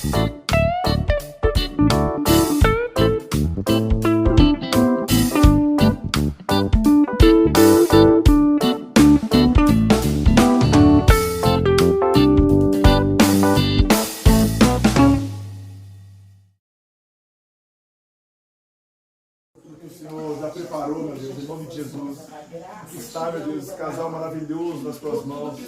O Senhor já preparou, meu Deus, em nome de Jesus. Está, meu Deus, esse casal maravilhoso nas tuas mãos.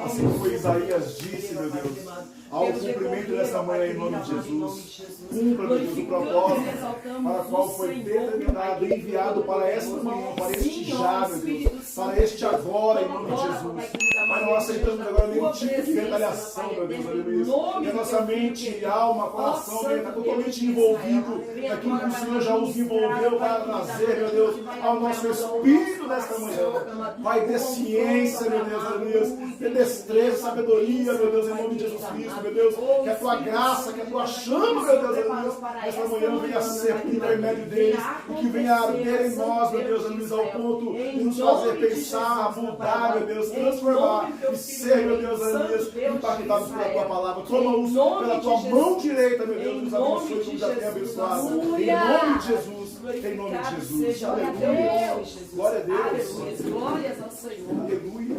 Assim como Isaías disse, meu Deus, ao cumprimento dessa manhã em nome de Jesus. Cumpra, meu Deus, o propósito para o qual foi determinado e enviado para esta manhã, para este já, meu Deus, para este agora, em nome de Jesus. Mas não aceitamos agora nenhum tipo de retaliação, meu Deus, aleluia. Que a nossa mente, alma, coração, meu Deus, está totalmente envolvido naquilo que o Senhor já os envolveu para trazer, meu Deus, ao nosso espírito nesta manhã. Vai ter ciência, meu Deus, aleluia. Ter destreza, sabedoria, meu Deus, em nome de Jesus Cristo, meu Deus. Que a tua graça, que a tua chama, meu Deus, aleluia, nesta manhã venha ser por intermédio deles. E que venha arder em nós, meu Deus, aleluia, ao ponto de nos fazer pensar, mudar, meu Deus, transformar e ser, meu Deus, aleluia, impactados pela tua palavra. Toma-os pela tua mão direita, meu Deus, nos abençoe como já tem abençoado. Em nome de Jesus. Em nome de Jesus. Aleluia. Glória a Deus. Glórias ao Senhor. Aleluia.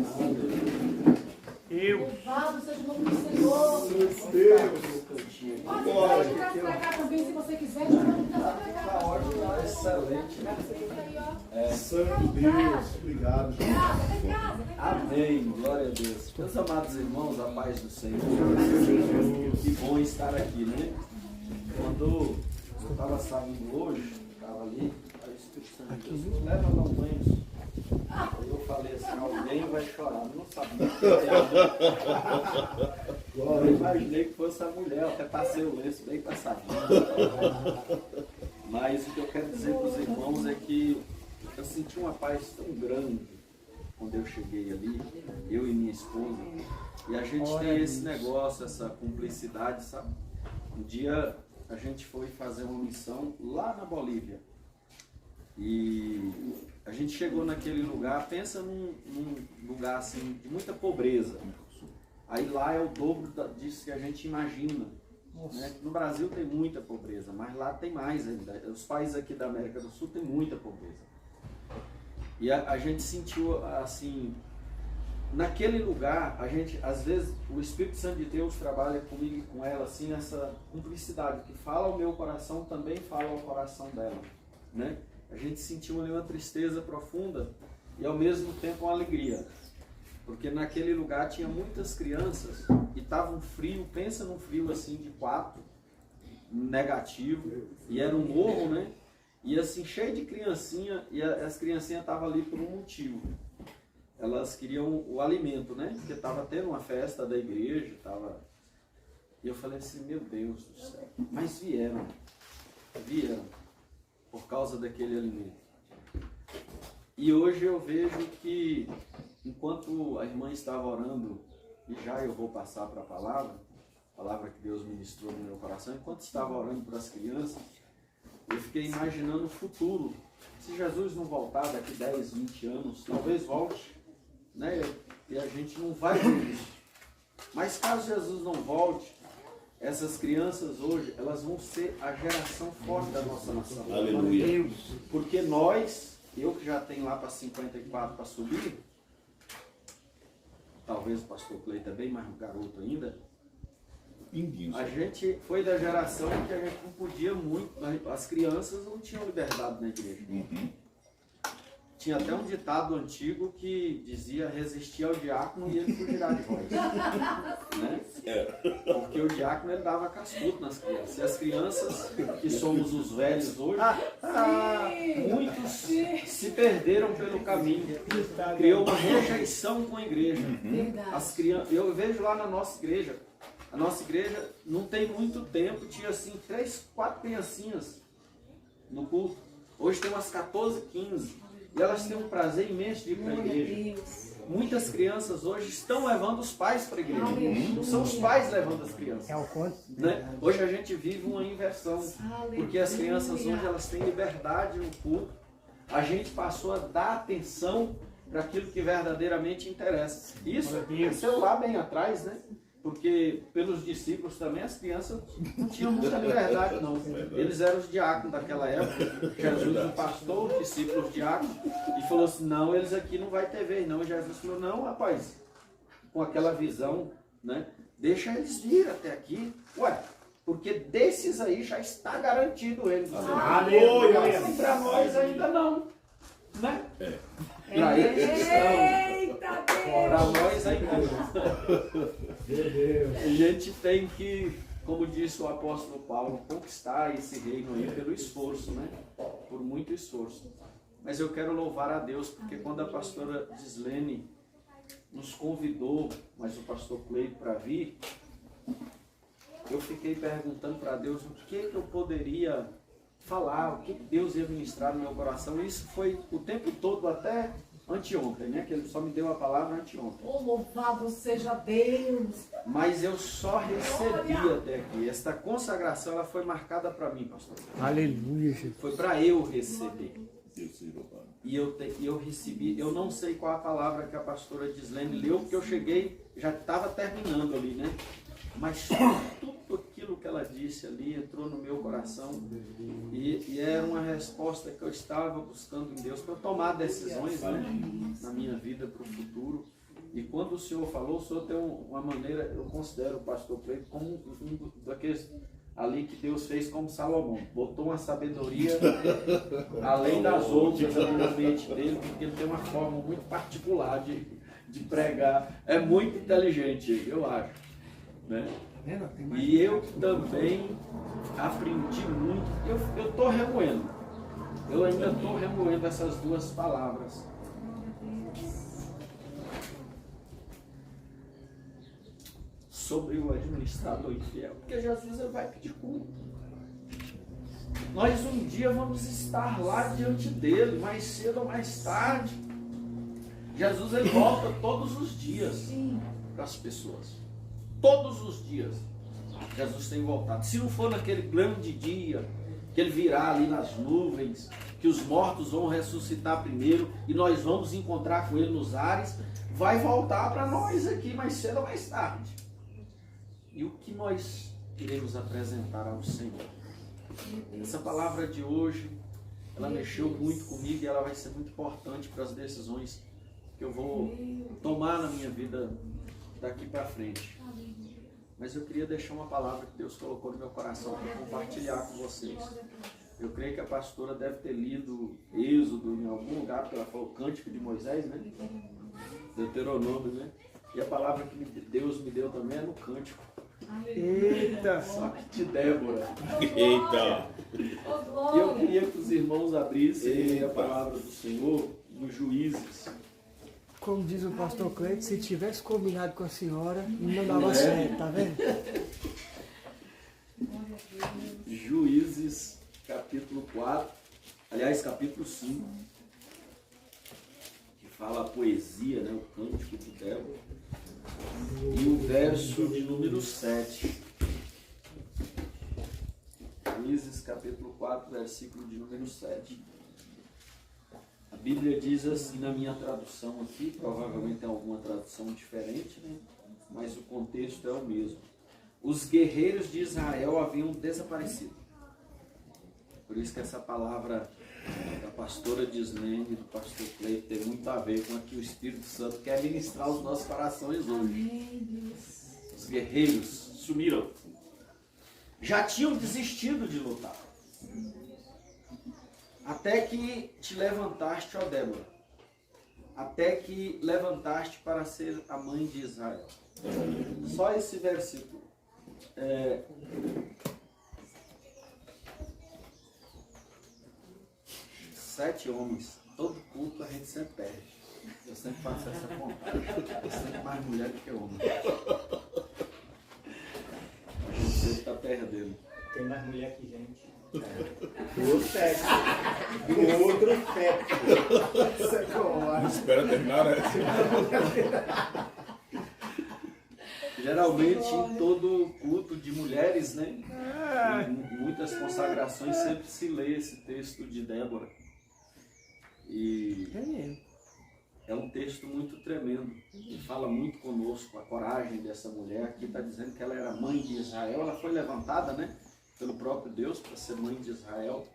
Louvado seja o nome do Senhor. Deus. Pode entrar pra cá também, se você quiser. Está ótimo, excelente. Santo Deus. Obrigado. Amém. Glória a Deus. Meus amados irmãos, a paz do Senhor. Que bom estar aqui, né? Quando eu estava saindo hoje, estava ali, aí o Espírito Santo de Deus, leva lá um banho. Aí eu falei assim, alguém vai chorar. Eu não sabia que era. Eu imaginei que fosse a mulher, eu até passei o lenço bem passadinho. Mas o que eu quero dizer para os irmãos é que eu senti uma paz tão grande quando eu cheguei ali, eu e minha esposa. E a gente tem esse negócio, essa cumplicidade, sabe? Um dia a gente foi fazer uma missão lá na Bolívia. E a gente chegou naquele lugar, pensa num lugar assim, de muita pobreza. Aí lá é o dobro disso que a gente imagina. Né? No Brasil tem muita pobreza, mas lá tem mais ainda. Os países aqui da América do Sul tem muita pobreza. E a gente sentiu assim, naquele lugar, a gente, às vezes, o Espírito Santo de Deus trabalha comigo e com ela, assim, essa cumplicidade, que fala ao meu coração, também fala ao coração dela, né? A gente sentiu ali uma tristeza profunda e ao mesmo tempo uma alegria, porque naquele lugar tinha muitas crianças e estava um frio, pensa num frio assim de 4, negativo, e era um morro, né? E assim, cheio de criancinha, e as criancinhas estavam ali por um motivo. Elas queriam o alimento, né? Porque estava tendo uma festa da igreja, tava... E eu falei assim, meu Deus do céu. Mas vieram por causa daquele alimento. E hoje eu vejo que, enquanto a irmã estava orando, e já eu vou passar para a palavra que Deus ministrou no meu coração, enquanto estava orando para as crianças, eu fiquei imaginando o futuro. Se Jesus não voltar daqui 10, 20 anos, talvez volte, né? E a gente não vai ver isso. Mas caso Jesus não volte, essas crianças hoje, elas vão ser a geração forte da nossa nação. Aleluia. Porque nós, eu que já tenho lá para 54 para subir, talvez o pastor Cleito é bem mais garoto ainda, a gente foi da geração que a gente não podia muito, as crianças não tinham liberdade na igreja. Tinha até um ditado antigo que dizia resistir ao diácono e ele fugirá de vós. Né? Porque o diácono ele dava cascudo nas crianças. E as crianças, que somos os velhos hoje, muitos se perderam pelo caminho. Criou uma rejeição com a igreja. As crianças, eu vejo lá na nossa igreja, a nossa igreja não tem muito tempo, tinha assim 3, 4 criancinhas no culto. Hoje tem umas 14, 15. E elas têm um prazer imenso de ir para a igreja. Muitas crianças hoje estão levando os pais para a igreja. Não são os pais levando as crianças. Né? Hoje a gente vive uma inversão. Porque as crianças hoje elas têm liberdade no culto. A gente passou a dar atenção para aquilo que verdadeiramente interessa. Isso aconteceu lá bem atrás, né? Porque pelos discípulos também as crianças não tinham muita liberdade, não. Eles eram os diáconos daquela época. Jesus, o pastor, os discípulos, os diáconos, e falou assim, não, eles aqui não vai ter vez, não. E Jesus falou, não, rapaz, com aquela visão, né? Deixa eles vir até aqui. Ué, porque desses aí já está garantido eles. Aleluia! Para nós ainda não, né? Para eles Eita, para nós ainda não. Meu Deus. A gente tem que, como disse o apóstolo Paulo, conquistar esse reino aí pelo esforço, né? Por muito esforço. Mas eu quero louvar a Deus, porque quando a pastora Gislene nos convidou, mas o pastor Cleide para vir, eu fiquei perguntando para Deus o que eu poderia falar, o que Deus ia ministrar no meu coração. Isso foi o tempo todo até anteontem, né? Que ele só me deu a palavra anteontem. Oh, louvado seja Deus. Mas eu só recebi até aqui. Esta consagração ela foi marcada para mim, pastor. Aleluia, Jesus. Foi para eu receber. E eu recebi, eu não sei qual a palavra que a pastora Gislene leu, porque eu cheguei, já estava terminando ali, né? Mas tudo aquilo que ela disse ali entrou no meu coração e era uma resposta que eu estava buscando em Deus para tomar decisões, né, na minha vida para o futuro. E quando o Senhor falou, o Senhor tem uma maneira, eu considero o pastor Cleito como um daqueles ali que Deus fez como Salomão, botou uma sabedoria além das outras ali na mente dele, porque ele tem uma forma muito particular de pregar, é muito inteligente, eu acho, né? E eu também aprendi muito, eu estou remoendo, eu ainda estou remoendo essas duas palavras. Sobre o administrador infiel, porque Jesus ele vai pedir culto. Nós um dia vamos estar lá diante dele, mais cedo ou mais tarde. Jesus ele volta todos os dias para as pessoas. Todos os dias Jesus tem voltado. Se não for naquele grande dia que ele virá ali nas nuvens, que os mortos vão ressuscitar primeiro e nós vamos encontrar com ele nos ares, vai voltar para nós aqui mais cedo ou mais tarde. E o que nós iremos apresentar ao Senhor? Essa palavra de hoje, ela mexeu muito comigo e ela vai ser muito importante para as decisões que eu vou tomar na minha vida daqui para frente. Mas eu queria deixar uma palavra que Deus colocou no meu coração para compartilhar com vocês. Eu creio que a pastora deve ter lido Êxodo em algum lugar, porque ela falou Cântico de Moisés, né? Deuteronômio, né? E a palavra que Deus me deu também é no Cântico. Eita! Só que de Débora. Eita! E eu queria que os irmãos abrissem a palavra do Senhor nos Juízes. Como diz o pastor Cleito, se tivesse combinado com a senhora, não dava certo, tá vendo? Juízes, capítulo 4, aliás, capítulo 5, que fala a poesia, né, o cântico de Débora, e o verso de número 7. Juízes, capítulo 4, versículo de número 7. A Bíblia diz assim, na minha tradução aqui, provavelmente tem alguma tradução diferente, né? Mas o contexto é o mesmo. Os guerreiros de Israel haviam desaparecido. Por isso que essa palavra da pastora Gislene e do pastor Cleito tem muito a ver com o que o Espírito Santo quer ministrar aos nossos corações hoje. Os guerreiros sumiram. Já tinham desistido de lutar. Até que te levantaste, ó Débora. Até que levantaste para ser a mãe de Israel. Só esse versículo. 7 homens. Todo culto a gente sempre perde. Eu sempre faço essa contagem. Eu sempre mais mulher do que homem. A gente sempre está perdendo. Tem mais mulher que gente. Do sexo. Do outro sexo. Espera terminar, né? Geralmente em todo culto de mulheres, né? Em muitas consagrações sempre se lê esse texto de Débora. E É mesmo. é um texto muito tremendo, que fala muito conosco, a coragem dessa mulher. Aqui está dizendo que ela era mãe de Israel, ela foi levantada, né, pelo próprio Deus para ser mãe de Israel.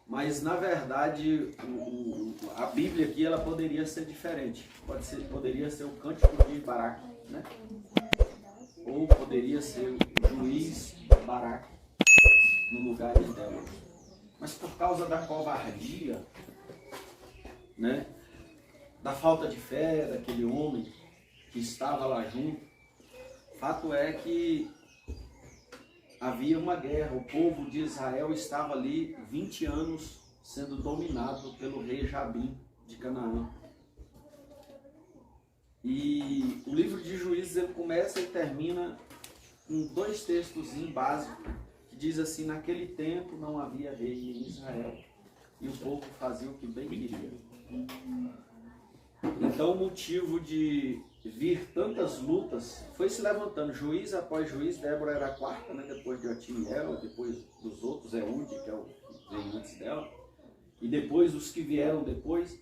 Mas, na verdade, a Bíblia aqui ela poderia ser diferente. Poderia ser o Cântico de Baraque, né? Ou poderia ser o Juiz Baraque, no lugar de Débora. Mas por causa da covardia, né, da falta de fé daquele homem que estava lá junto, fato é que havia uma guerra. O povo de Israel estava ali 20 anos sendo dominado pelo rei Jabim de Canaã. E o livro de Juízes ele começa e termina com 2 textos básicos, que diz assim: naquele tempo não havia rei em Israel, e o povo fazia o que bem queria. Então o motivo de vir tantas lutas foi se levantando, juiz após juiz. Débora era a quarta, né, depois de Otiniel, depois dos outros, Eude, que é o que veio antes dela, e depois os que vieram depois.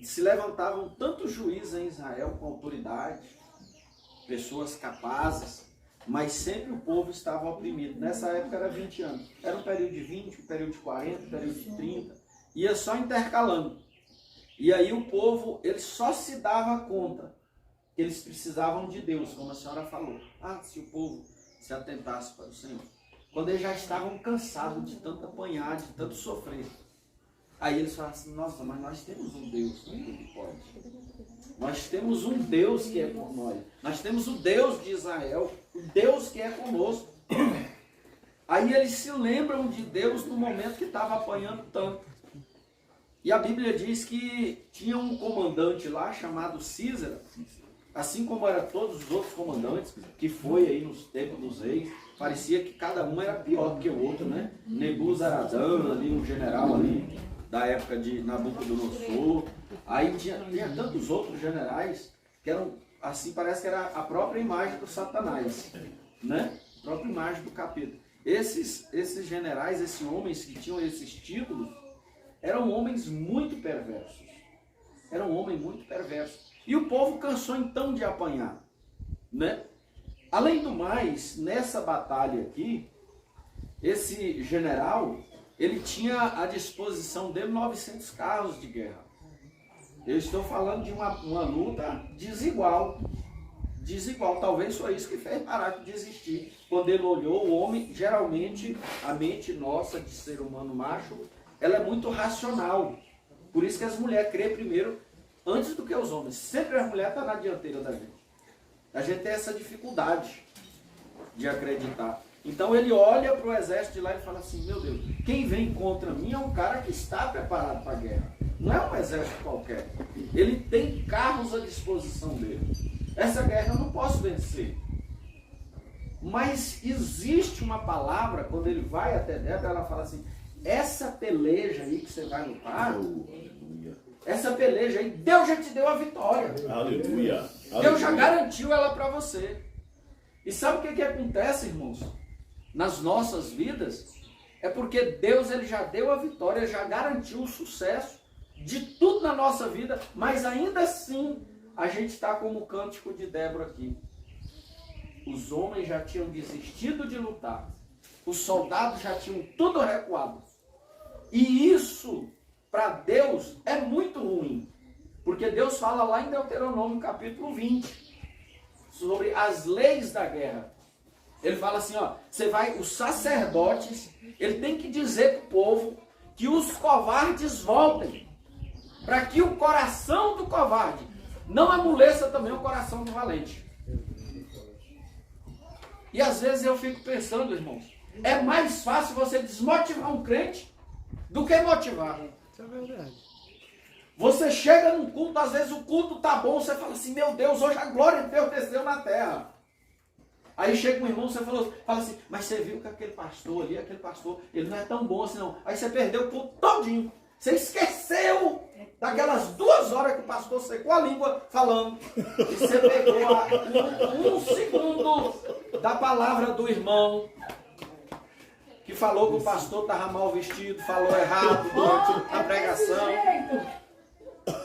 Se levantavam tantos juízes em Israel com autoridade, pessoas capazes, mas sempre o povo estava oprimido. Nessa época era 20 anos. Era um período de 20, um período de 40, um período de 30. Ia só intercalando. E aí o povo, ele só se dava conta que eles precisavam de Deus, como a senhora falou. Se o povo se atentasse para o Senhor. Quando eles já estavam cansados de tanto apanhar, de tanto sofrer. Aí eles falam assim: nossa, mas nós temos um Deus que pode. Nós temos um Deus que é por nós. Nós temos o Deus de Israel, o Deus que é conosco. Aí eles se lembram de Deus no momento que estava apanhando tanto. E a Bíblia diz que tinha um comandante lá chamado Císara, assim como eram todos os outros comandantes, que foi aí nos tempos dos reis. Parecia que cada um era pior do que o outro, né? Nebuzaradã, ali um general ali da época de Nabucodonosor. Aí tinha tantos outros generais que eram, assim, parece que era a própria imagem do Satanás, né? A própria imagem do capeta. Esses generais, esses homens que tinham esses títulos, eram homens muito perversos. Era um homem muito perverso. E o povo cansou então de apanhar, né? Além do mais, nessa batalha aqui, esse general, ele tinha à disposição dele 900 carros de guerra. Eu estou falando de uma luta desigual. Desigual. Talvez foi isso que fez Baraque desistir. Quando ele olhou o homem, geralmente a mente nossa de ser humano macho, ela é muito racional. Por isso que as mulheres creem primeiro antes do que os homens. Sempre a mulher está na dianteira da gente. A gente tem essa dificuldade de acreditar. Então ele olha para o exército de lá e fala assim: meu Deus, quem vem contra mim é um cara que está preparado para a guerra. Não é um exército qualquer. Ele tem carros à disposição dele. Essa guerra eu não posso vencer. Mas existe uma palavra, quando ele vai até Débora, ela fala assim: essa peleja aí que você vai lutar, essa peleja aí, Deus já te deu a vitória. Aleluia. Deus já garantiu ela para você. E sabe o que acontece, irmãos? Nas nossas vidas, é porque Deus ele já deu a vitória, já garantiu o sucesso de tudo na nossa vida, mas ainda assim a gente está como o cântico de Débora aqui. Os homens já tinham desistido de lutar, os soldados já tinham tudo recuado. E isso, para Deus, é muito ruim, porque Deus fala lá em Deuteronômio capítulo 20, sobre as leis da guerra. Ele fala assim, os sacerdotes, ele tem que dizer para o povo que os covardes voltem, para que o coração do covarde não amoleça também o coração do valente. E às vezes eu fico pensando, irmãos, é mais fácil você desmotivar um crente do que motivar. Isso é verdade. Você chega num culto, às vezes o culto tá bom, você fala assim, meu Deus, hoje a glória de Deus desceu na terra. Aí chega um irmão, você fala assim, mas você viu que aquele pastor ali, ele não é tão bom assim não. Aí você perdeu o culto todinho. Você esqueceu daquelas 2 horas que o pastor secou a língua falando. E você pegou um segundo da palavra do irmão, que falou que o pastor estava mal vestido, falou errado durante a pregação.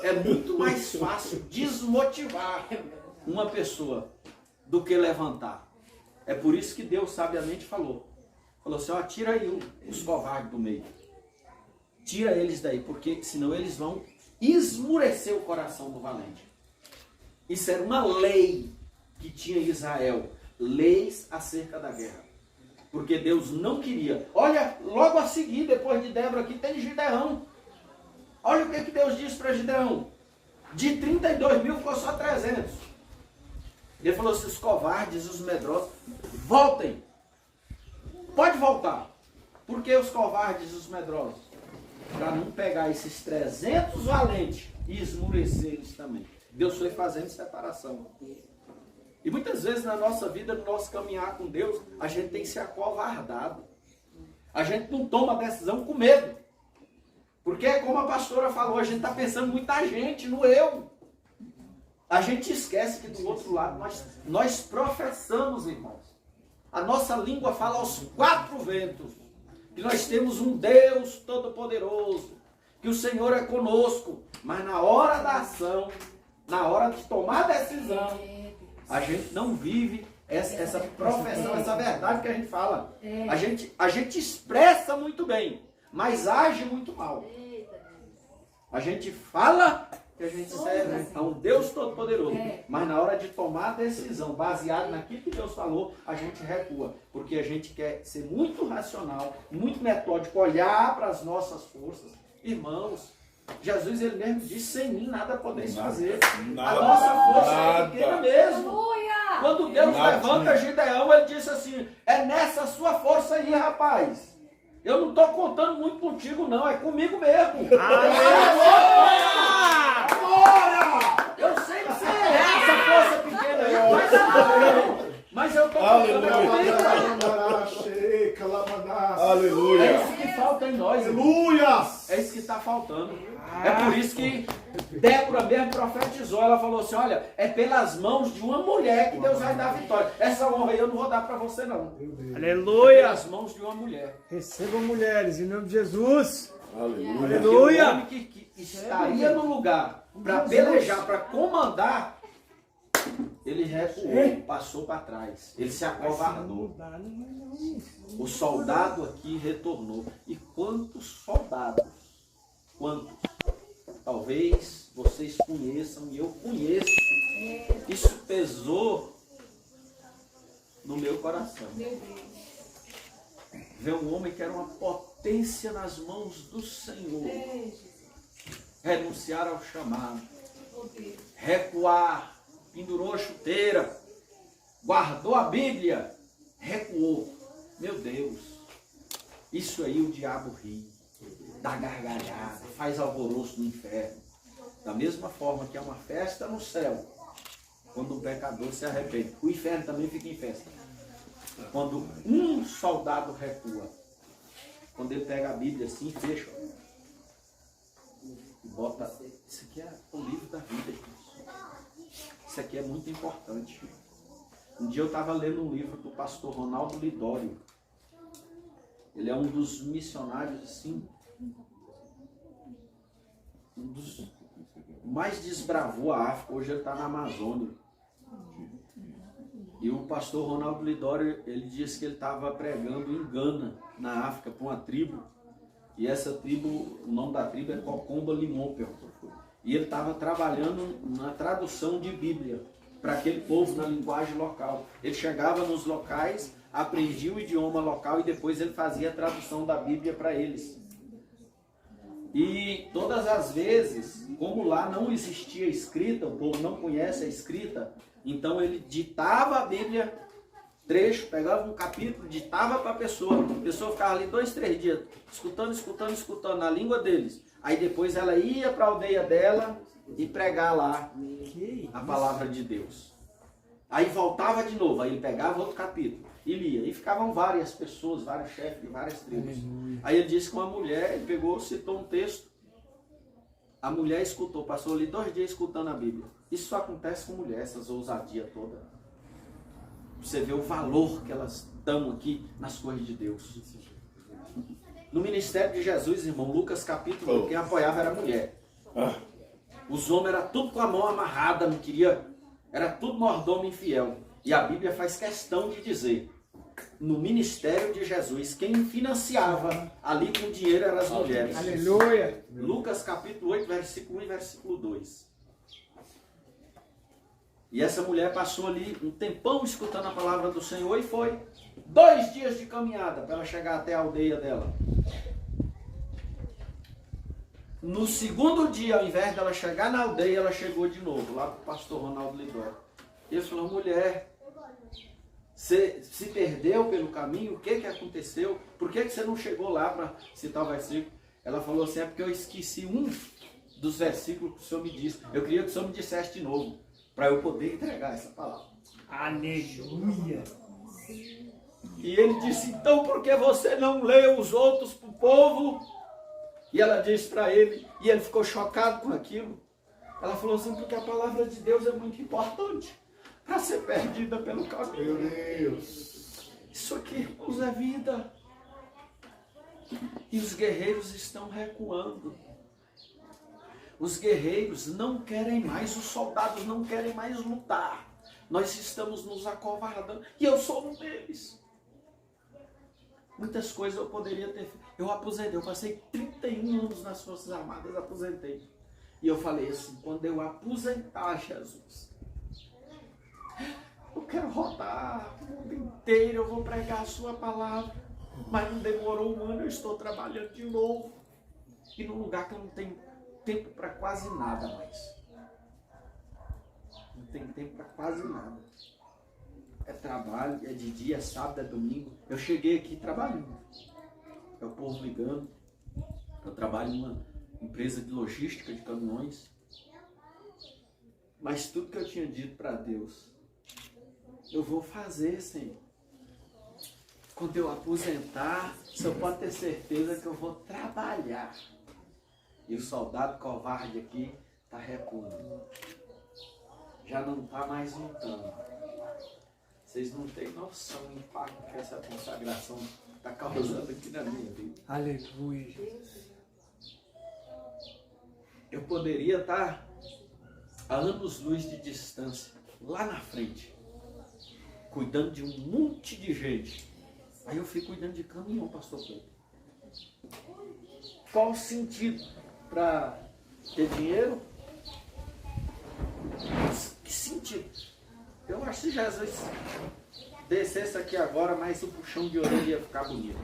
É muito mais fácil desmotivar uma pessoa do que levantar. É por isso que Deus sabiamente falou assim, ó, tira aí os covardes do meio. Tira eles daí, porque senão eles vão esmurecer o coração do valente. Isso era uma lei que tinha em Israel. Leis acerca da guerra. Porque Deus não queria. Olha, logo a seguir, depois de Débora aqui, tem Gideão. Olha o que Deus disse para Gideão. De 32 mil ficou só 300. Ele falou assim, os covardes, os medrosos, voltem. Pode voltar. Por que os covardes e os medrosos? Para não pegar esses 300 valentes e esmurecer eles também. Deus foi fazendo separação. E muitas vezes na nossa vida, no nosso caminhar com Deus, a gente tem se acovardado. A gente não toma decisão com medo. Porque, como a pastora falou, a gente está pensando muita gente no eu. A gente esquece que do outro lado nós professamos, irmãos. A nossa língua fala aos 4 ventos. Que nós temos um Deus todo-poderoso. Que o Senhor é conosco. Mas na hora da ação, na hora de tomar decisão, a gente não vive essa profissão, essa verdade que a gente fala. A gente expressa muito bem, mas age muito mal. A gente fala que a gente serve a um Deus todo-poderoso, mas na hora de tomar a decisão, baseado naquilo que Deus falou, a gente recua. Porque a gente quer ser muito racional, muito metódico, olhar para as nossas forças. Irmãos, Jesus ele mesmo disse, sem mim nada podeis fazer. A nossa força é pequena mesmo. Aleluia! Quando Deus levanta Gideão, ele disse assim, é nessa sua força aí, rapaz. Eu não estou contando muito contigo não, é comigo mesmo. Eu sei que você é essa força pequena aí, mas eu estou contando comigo. Aleluia. É isso que falta em nós. Aleluia! É isso que está faltando. É por isso que Débora mesmo profetizou. Ela falou assim, olha, é pelas mãos de uma mulher que Deus vai dar a vitória. Essa honra aí eu não vou dar para você não. É Aleluia. pelas mãos de uma mulher. Recebam mulheres, em nome de Jesus. Aleluia. Porque Aleluia. o homem que estaria no lugar para pelejar, para comandar, ele recuou, passou para trás. Ele se acovardou. O soldado aqui retornou. E quantos soldados? Quantos? Talvez vocês conheçam e eu conheço. Isso pesou no meu coração. Ver um homem que era uma potência nas mãos do Senhor. Renunciar ao chamado. Recuar. Pendurou a chuteira. Guardou a Bíblia. Recuou. Meu Deus. Isso aí o diabo ri. Dá gargalhada. Faz alvoroço no inferno. Da mesma forma que é uma festa no céu. Quando um pecador se arrepende. O inferno também fica em festa. Quando um soldado recua. Quando ele pega a Bíblia assim, fecha. E bota. Isso aqui é o livro da vida, gente. Isso aqui é muito importante. Um dia eu estava lendo um livro do pastor Ronaldo Lidório. Ele é um dos missionários, assim, um dos mais desbravou a África. Hoje ele está na Amazônia. E o pastor Ronaldo Lidório, ele disse que ele estava pregando em Gana, na África, para uma tribo. E essa tribo, o nome da tribo é Kokomba Limopel. E ele estava trabalhando na tradução de Bíblia para aquele povo na linguagem local. Ele chegava nos locais, aprendia o idioma local e depois ele fazia a tradução da Bíblia para eles. E todas as vezes, como lá não existia escrita, o povo não conhece a escrita, então ele ditava a Bíblia, trecho, pegava um capítulo, ditava para a pessoa ficava ali 2, 3 dias, escutando na língua deles. Aí depois ela ia para a aldeia dela e pregar lá a palavra de Deus. Aí voltava de novo, aí ele pegava outro capítulo e lia. E ficavam várias pessoas, vários chefes de várias tribos. Aí ele disse que uma mulher, ele pegou, citou um texto. A mulher escutou, passou ali 2 dias escutando a Bíblia. Isso só acontece com mulher, essas ousadias todas. Você vê o valor que elas dão aqui nas coisas de Deus. No ministério de Jesus, irmão, Lucas capítulo 1, quem apoiava era a mulher. Os homens eram tudo com a mão amarrada, não queria. Era tudo mordomo infiel. E a Bíblia faz questão de dizer, no ministério de Jesus, quem financiava ali com dinheiro eram as mulheres. Aleluia. Lucas capítulo 8, versículo 1 e versículo 2. E essa mulher passou ali um tempão escutando a palavra do Senhor e foi 2 dias de caminhada para ela chegar até a aldeia dela. No segundo dia, ao invés dela chegar na aldeia, ela chegou de novo, lá para o pastor Ronaldo Lidó. E ele falou, mulher, você se perdeu pelo caminho? O que aconteceu? Por que você não chegou lá para citar o versículo? Ela falou assim, é porque eu esqueci um dos versículos que o Senhor me disse. Eu queria que o Senhor me dissesse de novo, para eu poder entregar essa palavra. Aleluia. E ele disse, então por que você não leu os outros para o povo? E ela disse para ele, e ele ficou chocado com aquilo. Ela falou assim, porque a palavra de Deus é muito importante para ser perdida pelo caminho. Meu Deus. Isso aqui, irmãos, é vida. E os guerreiros estão recuando. Os guerreiros não querem mais, os soldados não querem mais lutar. Nós estamos nos acovardando. E eu sou um deles. Muitas coisas eu poderia ter feito. Eu aposentei, eu passei 31 anos nas Forças Armadas, aposentei. E eu falei assim, quando eu aposentar, Jesus, eu quero rodar o mundo inteiro, eu vou pregar a sua palavra. Mas não demorou um ano, eu estou trabalhando de novo. E num lugar que eu não tenho tempo para quase nada mais. Não tenho tempo para quase nada. É trabalho, é de dia, é sábado, é domingo. Eu cheguei aqui trabalhando. É o povo ligando. Eu trabalho numa empresa de logística de caminhões. Mas tudo que eu tinha dito para Deus, eu vou fazer, Senhor. Quando eu aposentar, o Senhor pode ter certeza que eu vou trabalhar. E o soldado covarde aqui está recuando. Já não está mais lutando. Vocês não têm noção do impacto que essa consagração está causando aqui na minha vida. Aleluia, Jesus. Eu poderia estar a anos-luz de distância, lá na frente, cuidando de um monte de gente. Aí eu fui cuidando de caminhão, pastor Pedro. Qual o sentido para ter dinheiro? Que sentido? Eu acho que Jesus descesse aqui agora, mas o puxão de orelha ia ficar bonito.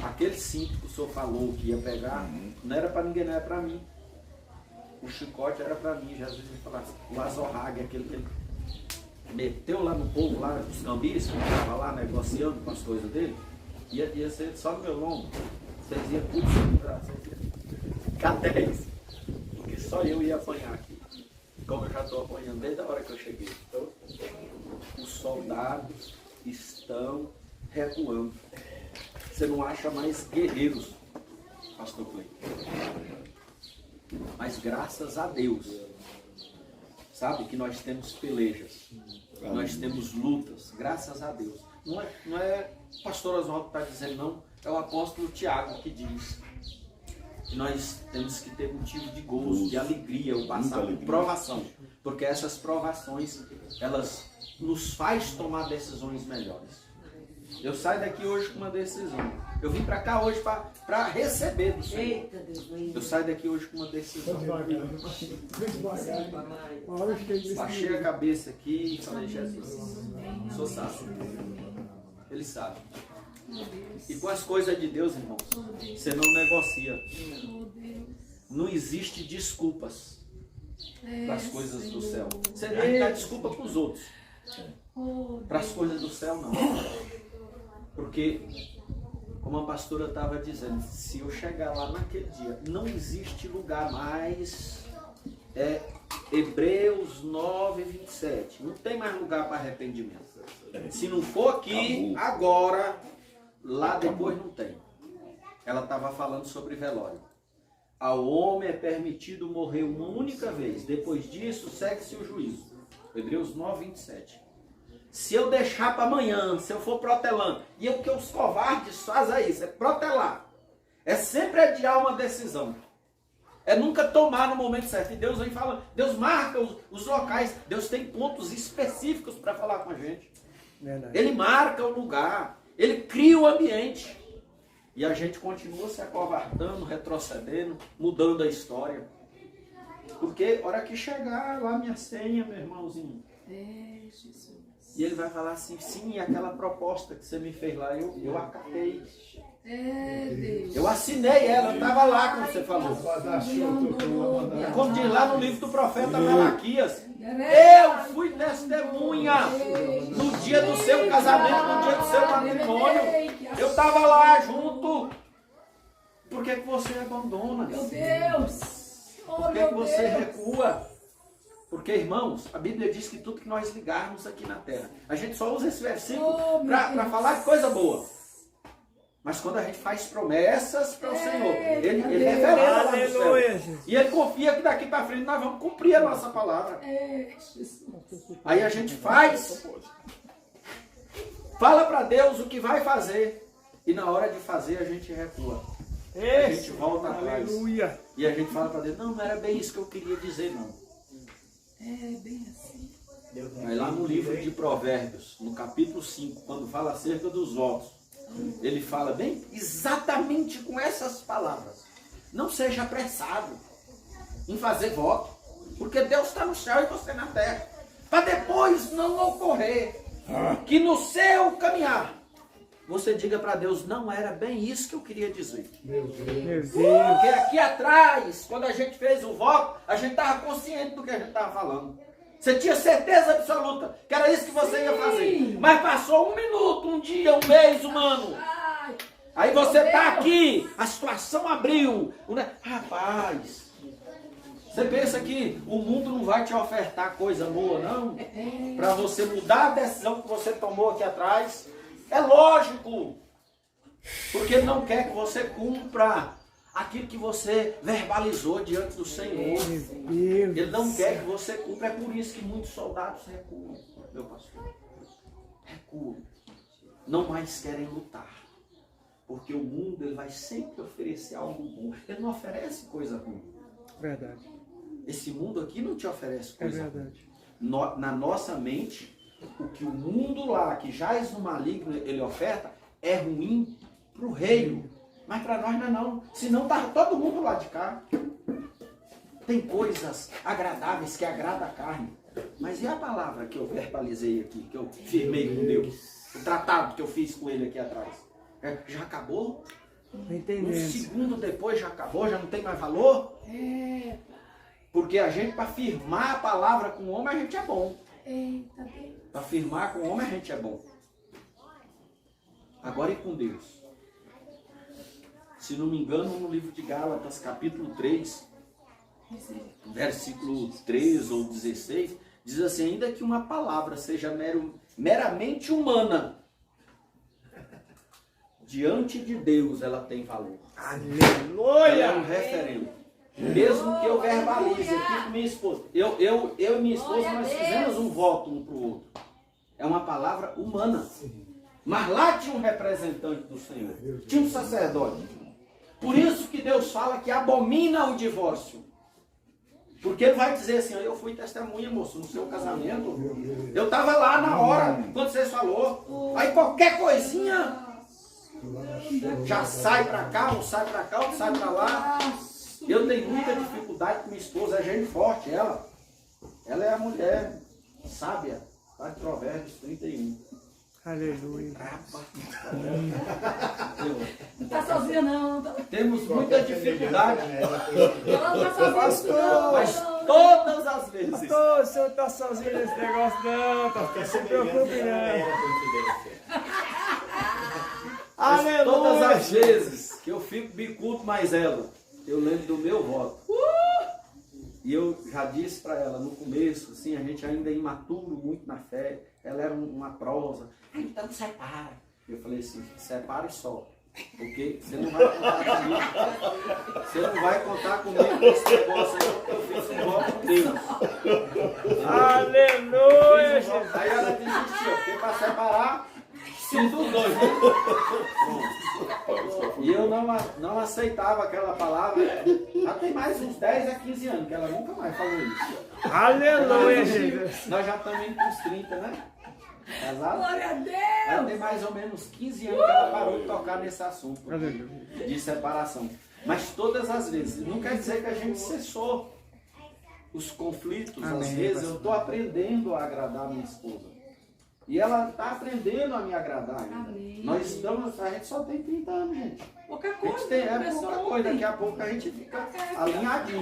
Aquele cinto que o senhor falou que ia pegar, não era para ninguém, não era para mim. O chicote era para mim. Jesus me falou assim, o azorrague, aquele que ele meteu lá no povo, lá os cambistas, que estava lá negociando com as coisas dele, ia ser só no meu lombo. Vocês iam tudo segurar, vocês iam ficar 10. Porque só eu ia apanhar aqui. Como eu já estou apanhando desde a hora que eu cheguei. Então, os soldados estão recuando. Você não acha mais guerreiros, pastor Cleiton. Mas graças a Deus, sabe que nós temos pelejas, nós temos lutas, graças a Deus. Não é o pastor Oswaldo que está dizendo, não, é o apóstolo Tiago que diz que nós temos que ter motivo de gozo, de alegria, o passar por provação, porque essas provações, elas nos faz tomar decisões melhores. Eu saio daqui hoje com uma decisão. Eu vim para cá hoje para receber do Senhor. Eu saio daqui hoje com uma decisão. Baixei a cabeça aqui e falei, Jesus, o Senhor sabe. Ele sabe. E com as coisas de Deus, irmãos, você não negocia. Não existe desculpas para as coisas do céu. Você dá desculpa para os outros. Para as coisas do céu, não. Porque, como a pastora estava dizendo, se eu chegar lá naquele dia, não existe lugar mais. Hebreus 9, 27. Não tem mais lugar para arrependimento. Se não for aqui, agora, lá depois não tem. Ela estava falando sobre velório. Ao homem é permitido morrer uma única vez. Depois disso, segue-se o juízo. Hebreus 9, 27. Se eu deixar para amanhã, se eu for protelando, e o que os covardes fazem é isso, é protelar. É sempre adiar uma decisão. É nunca tomar no momento certo. E Deus vem falando, Deus marca os locais, Deus tem pontos específicos para falar com a gente. Verdade. Ele marca o lugar, ele cria o ambiente. E a gente continua se acovardando, retrocedendo, mudando a história. Porque, hora que chegar lá minha senha, meu irmãozinho, e ele vai falar assim, sim, aquela proposta que você me fez lá, eu acatei. Eu assinei ela, eu estava lá quando você falou. Como diz lá no livro do profeta Malaquias, eu fui testemunha no dia do seu casamento, no dia do seu matrimônio. Eu estava lá junto. Por que você abandona? Meu Deus! Por que você recua? Porque, irmãos, a Bíblia diz que tudo que nós ligarmos aqui na terra, a gente só usa esse versículo para falar de coisa boa. Mas quando a gente faz promessas para o Senhor, ele referenda lá no céu. E ele confia que daqui para frente nós vamos cumprir a nossa palavra. Aí a gente faz, fala para Deus o que vai fazer. E na hora de fazer a gente recua. A gente volta atrás. Aleluia. E a gente fala para Deus, não era bem isso que eu queria dizer, não. Bem assim. Aí lá no livro de Provérbios, no capítulo 5, quando fala acerca dos votos, ele fala bem exatamente com essas palavras. Não seja apressado em fazer voto, porque Deus está no céu e você na terra. Para depois não ocorrer que no seu caminhar você diga para Deus, não era bem isso que eu queria dizer. Meu Deus. Porque aqui atrás, quando a gente fez o voto, a gente estava consciente do que a gente estava falando. Você tinha certeza absoluta que era isso que você ia fazer. Mas passou 1 minuto, 1 dia, 1 mês, 1 ano. Aí você está aqui, a situação abriu. Rapaz, você pensa que o mundo não vai te ofertar coisa boa, não? Para você mudar a decisão que você tomou aqui atrás. É lógico. Porque ele não quer que você cumpra aquilo que você verbalizou diante do Senhor. Ele não quer que você cumpra. É por isso que muitos soldados recuam, meu pastor. Recuam. Não mais querem lutar. Porque o mundo ele vai sempre oferecer algo bom. Ele não oferece coisa ruim. Verdade. Esse mundo aqui não te oferece coisa ruim. Verdade. Na nossa mente, o que o mundo lá, que jaz no maligno, ele oferta, é ruim para o reino. Mas para nós não é não. Senão está todo mundo lá de cá. Tem coisas agradáveis que agradam a carne. Mas e a palavra que eu verbalizei aqui, que eu firmei com Deus? O tratado que eu fiz com ele aqui atrás. Já acabou? Entendendo. Um segundo depois já acabou, já não tem mais valor? Porque a gente, para firmar a palavra com o homem, a gente é bom. Para firmar com o homem, a gente é bom. Agora e com Deus. Se não me engano, no livro de Gálatas, capítulo 3, versículo 13 ou 16, diz assim, ainda que uma palavra seja meramente humana, diante de Deus ela tem valor. Aleluia! Ela é um referendo. Mesmo que eu verbalize aqui com minha esposa. Eu e minha esposa, nós fizemos um voto um para o outro. É uma palavra humana. Mas lá tinha um representante do Senhor. Tinha um sacerdote. Por isso que Deus fala que abomina o divórcio. Porque ele vai dizer assim, eu fui testemunha, moço, no seu casamento. Eu estava lá na hora, quando vocês falou. Aí qualquer coisinha já sai para cá, um sai para cá, outro sai para lá. Eu tenho muita dificuldade com minha esposa, é gente forte, ela. Ela é a mulher sábia, lá de Provérbios 31. Aleluia. Não está sozinha não. Temos muita dificuldade. Ela não está sozinha não. Mas todas as vezes. Pastor, o senhor está sozinho nesse negócio não, pastor. Não se preocupe não. Mas todas as vezes que eu fico bicudo mais ela, eu lembro do meu voto. E eu já disse para ela no começo, assim, a gente ainda é imaturo muito na fé, ela era uma prosa, então separa. Eu falei assim, separe só, porque você não vai contar comigo. Você não vai contar comigo nesse negócio aí, porque eu fiz um voto com Deus. Aleluia! Aí ela desistiu, porque para separar, sim dos dois. E eu não aceitava aquela palavra. Já tem mais uns 10 a 15 anos, que ela nunca mais falou isso. Aleluia, Jesus. Nós já estamos indo com uns 30, né? Casado? Glória a Ela Deus. tem mais ou menos 15 anos que ela parou de tocar nesse assunto Aleluia. de separação. Mas todas as vezes, não quer dizer que a gente cessou os conflitos. Às Amém, vezes pastor. eu estou aprendendo a agradar a minha esposa. E ela está aprendendo a me agradar ainda. Amém. Nós estamos, a gente só tem 30 anos, gente. Qualquer A gente coisa, tem, é começou pouca coisa, ontem. daqui a pouco a gente fica alinhadinho.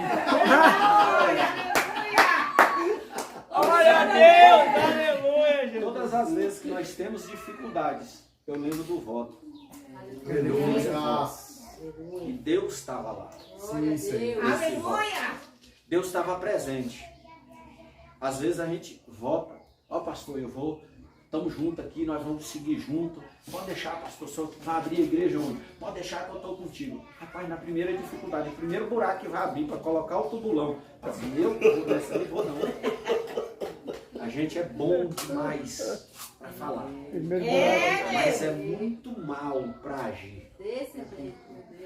Glória a Deus, aleluia, Jesus. Todas as vezes que nós temos dificuldades, eu lembro do voto. Aleluia. E Deus estava lá. Sim, Senhor. Esse voto. Deus estava presente. Às vezes a gente vota. Ó, pastor, eu vou. Estamos juntos aqui, nós vamos seguir junto. Pode deixar, pastor, só vai abrir a igreja onde? Pode deixar que eu estou contigo. Rapaz, na primeira dificuldade, no primeiro buraco que vai abrir para colocar o tubulão. Assim, eu vou dessa aí, vou não. A gente é bom demais para falar. Primeiro buraco. Mas é muito mal para agir.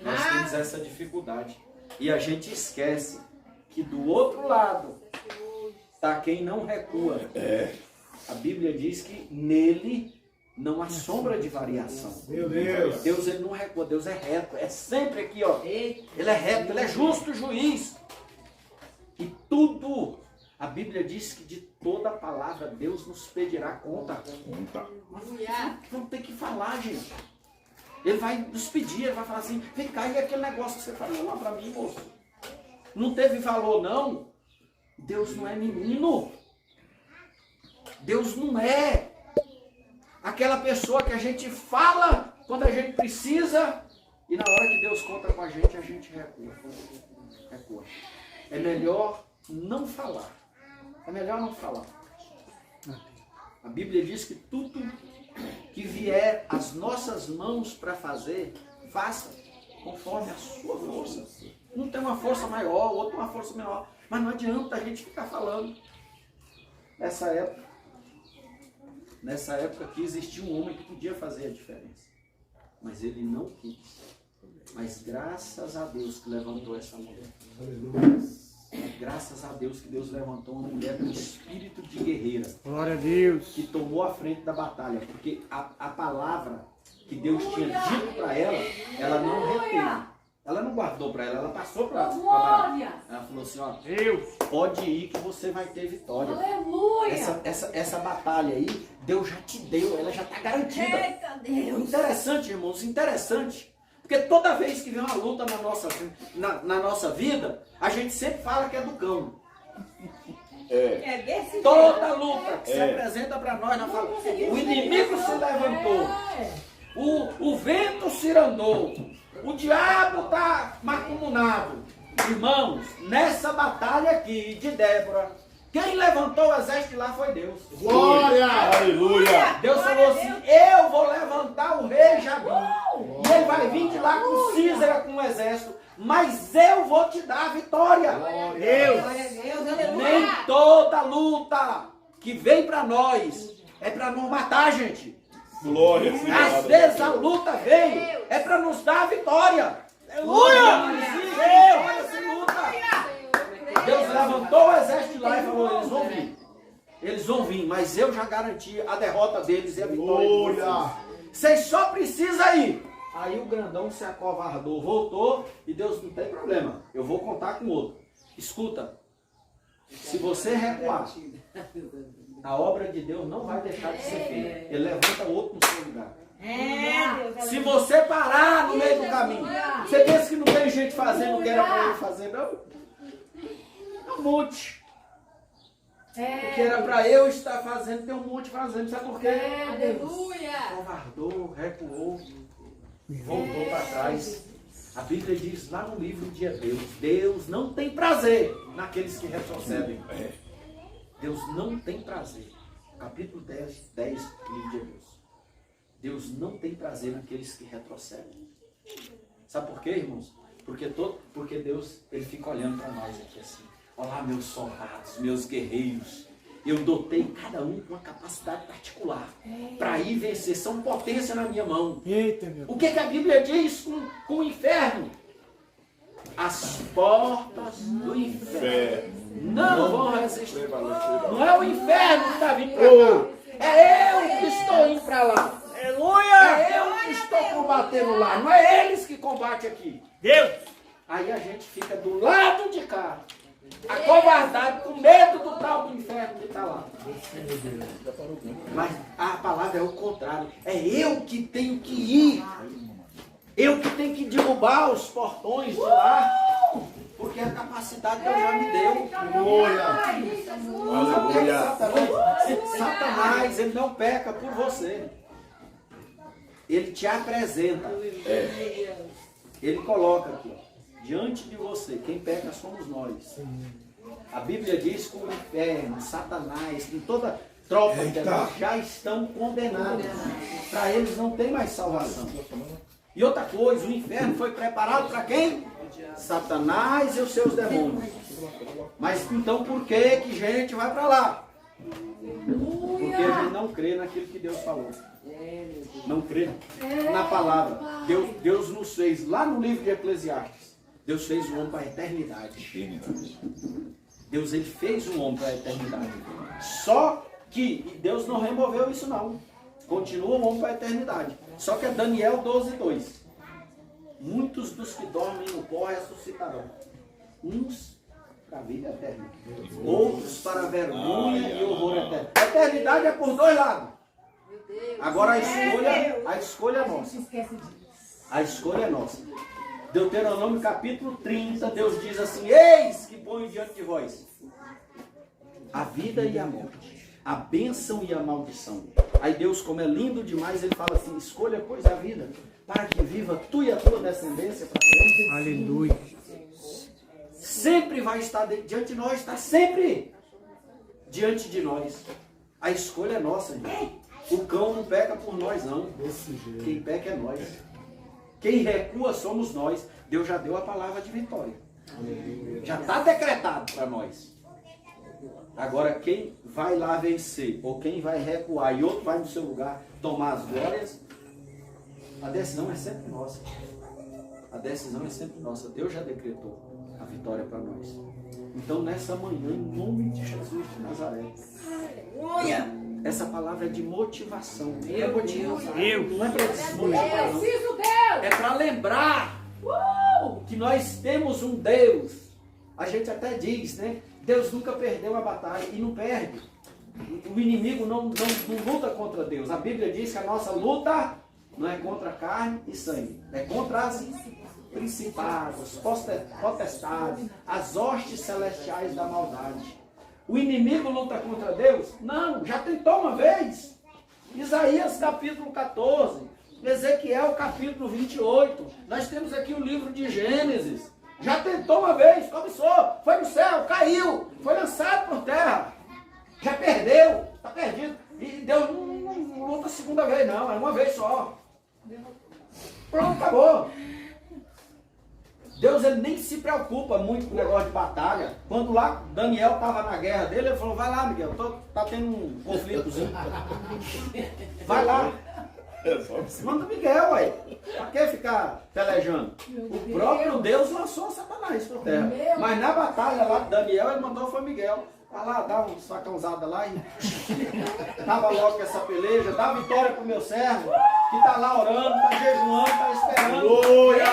Nós temos essa dificuldade. E a gente esquece que do outro lado está quem não recua. A Bíblia diz que nele não há sombra de variação. Meu Deus. Deus ele não recua, Deus é reto. É sempre aqui, ó. Ele é reto, ele é justo juiz. E tudo, a Bíblia diz que de toda palavra Deus nos pedirá conta. Vamos ter que falar, gente. Ele vai nos pedir, ele vai falar assim, vem cá, e aquele negócio que você falou lá pra mim, moço? Não teve valor, não? Deus não é menino. Deus não é aquela pessoa que a gente fala quando a gente precisa e na hora que Deus conta com a gente recua. Recua. É melhor não falar. É melhor não falar. A Bíblia diz que tudo que vier às nossas mãos para fazer, faça conforme a sua força. Um tem uma força maior, o outro uma força menor. Mas não adianta a gente ficar falando. Nessa época aqui existia um homem que podia fazer a diferença. Mas ele não quis. Mas graças a Deus que levantou essa mulher. Graças a Deus que Deus levantou uma mulher com espírito de guerreira. Glória a Deus. Que tomou a frente da batalha. Porque a palavra que Deus tinha dito para ela, ela não reteve. Ela não guardou para ela passou para Glória. ela falou assim, ó, Deus. pode ir que você vai ter vitória. Aleluia. Essa batalha aí, Deus já te deu, ela já está garantida. Eita Deus. Interessante, irmãos, interessante. Porque toda vez que vem uma luta na nossa vida, a gente sempre fala que é do cão. Toda luta que se apresenta para nós fala, o inimigo se levantou, o vento cirandou, o diabo está macumunado. Irmãos, nessa batalha aqui de Débora, quem levantou o exército lá foi Deus. Glória. Aleluia. Deus falou assim, eu vou levantar o rei Jabim. E ele vai vir de lá com Císera, com o exército. Mas eu vou te dar a vitória. Deus. Nem toda luta que vem para nós é para nos matar, gente. Glória, Às Senhor. vezes a luta vem é para nos dar a vitória. Aleluia. Deus levantou o exército de lá e falou, eles vão vir. Eles vão vir, mas eu já garanti a derrota deles e a vitória de vocês. Glória. Vocês só precisam ir. Aí o grandão se acovardou, voltou e Deus não tem problema. Eu vou contar com outro. Escuta, se você recuar, a obra de Deus não vai deixar de ser feita. Ele levanta outro no seu lugar. Se você parar no meio do caminho, você pensa que não tem gente fazendo o que era para ele fazer, não? Não monte. O que era para eu estar fazendo, tem um monte fazendo. Sabe por quê? Covardou, recuou, voltou para trás. A Bíblia diz lá no livro de Hebreus, Deus não tem prazer naqueles que retrocedem. Deus não tem prazer. Capítulo 10, livro de Hebreus. Deus não tem prazer naqueles que retrocedem. Sabe por quê, irmãos? Porque Deus ele fica olhando para nós aqui assim. Olá, meus soldados, meus guerreiros. Eu dotei cada um com uma capacidade particular para ir vencer. São potência na minha mão. Eita, meu. O que a Bíblia diz com o inferno? as portas do inferno não vão resistir. Não é o inferno que está vindo para cá. É eu que estou indo para lá. Aleluia! É eu que estou combatendo lá. Não é eles que combatem aqui. Deus! Aí a gente fica do lado de cá, acovardado, com medo do tal do inferno que está lá. Mas a palavra é o contrário. É eu que tenho que ir. Eu que tenho que derrubar os portões de lá. Porque a capacidade Deus já me deu. Glória. Aleluia! Satanás, ele não peca por você. Ele te apresenta. Ele coloca aqui, ó, diante de você. Quem peca somos nós. A Bíblia diz que o inferno, Satanás, e toda tropa de Deus já estão condenados. Para eles não tem mais salvação. E outra coisa, o inferno foi preparado para quem? Satanás e os seus demônios. Mas então por que gente vai para lá? Porque a gente não crê naquilo que Deus falou. Não crê na palavra. Deus nos fez, lá no livro de Eclesiastes, Deus fez o homem para a eternidade. Deus, ele fez o homem para a eternidade. Só que Deus não removeu isso não. Continua o homem para a eternidade. Só que é Daniel 12:2. Muitos dos que dormem no pó ressuscitarão. Uns para a vida eterna. Outros para a vergonha e horror eterno. A eternidade é por dois lados. Agora a escolha é nossa. A escolha é nossa. Deuteronômio capítulo 30, Deus diz assim: eis que ponho diante de vós a vida e a morte, a bênção e a maldição. Aí Deus, como é lindo demais, ele fala assim: escolha, pois, a vida, para que viva tu e a tua descendência para sempre. Aleluia. Sempre vai estar diante de nós, está sempre diante de nós. A escolha é nossa, gente. O cão não peca por nós, não. Quem peca é nós. Quem recua somos nós. Deus já deu a palavra de vitória. Já está decretado para nós. Agora, quem vai lá vencer, ou quem vai recuar e outro vai no seu lugar tomar as glórias, a decisão é sempre nossa. A decisão é sempre nossa. Deus já decretou a vitória para nós. Então, nessa manhã, em nome de Jesus de Nazaré, essa palavra é de motivação. É motivação. Não é para desmotivar, não. É para lembrar que nós temos um Deus. A gente até diz, né? Deus nunca perdeu a batalha e não perde. O inimigo não luta contra Deus. A Bíblia diz que a nossa luta não é contra carne e sangue. É contra as principados, potestades, as hostes celestiais da maldade. O inimigo luta contra Deus? Não, já tentou uma vez. Isaías capítulo 14, Ezequiel capítulo 28. Nós temos aqui o livro de Gênesis. Já tentou uma vez, começou, foi no céu, caiu, foi lançado por terra. Já perdeu, está perdido. E Deus não luta a segunda vez não, é uma vez só. Pronto, acabou. Deus, ele nem se preocupa muito com o negócio de batalha. Quando lá Daniel estava na guerra dele, ele falou: vai lá, Miguel, tá tendo um conflitozinho. Vai lá. Manda Miguel, ué. Pra que ficar pelejando? O próprio Deus lançou Satanás por terra. Mas na batalha lá de Daniel, ele mandou foi Miguel. Vai lá, dá uma sacãozada lá e tava logo com essa peleja, dá vitória pro meu servo, que está lá orando, está jejuando, está esperando. Glória!